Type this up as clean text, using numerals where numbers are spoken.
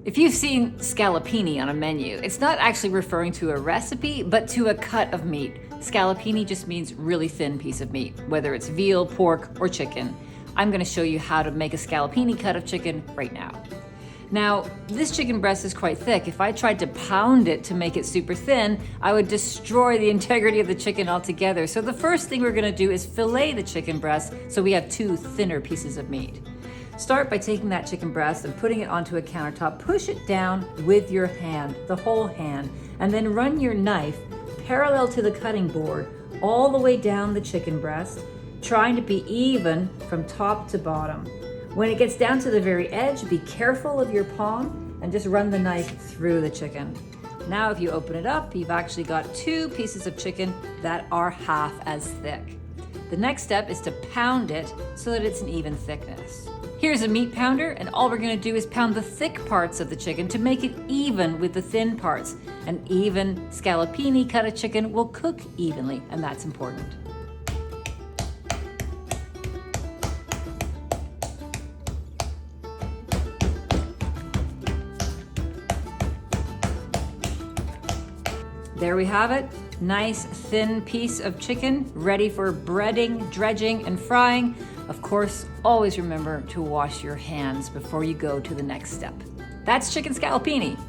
If you've seen scallopini on a menu, it's not actually referring to a recipe, but to a cut of meat. Scallopini just means really thin piece of meat, whether it's veal, pork, or chicken. I'm gonna show you how to make a scallopini cut of chicken right now. Now, this chicken breast is quite thick. If I tried to pound it to make it super thin, I would destroy the integrity of the chicken altogether. So the first thing we're gonna do is fillet the chicken breast so we have two thinner pieces of meat. Start by taking that chicken breast and putting it onto a countertop. Push it down with your hand, the whole hand, and then run your knife parallel to the cutting board all the way down the chicken breast, trying to be even from top to bottom. When it gets down to the very edge, be careful of your palm and just run the knife through the chicken. Now if you open it up, you've actually got two pieces of chicken that are half as thick. The next step is to pound it so that it's an even thickness. Here's a meat pounder, and all we're gonna do is pound the thick parts of the chicken to make it even with the thin parts. An even scallopini cut of chicken will cook evenly, and that's important. There we have it. Nice thin piece of chicken ready for breading, dredging, and frying. Of course, always remember to wash your hands before you go to the next step. That's chicken scallopini.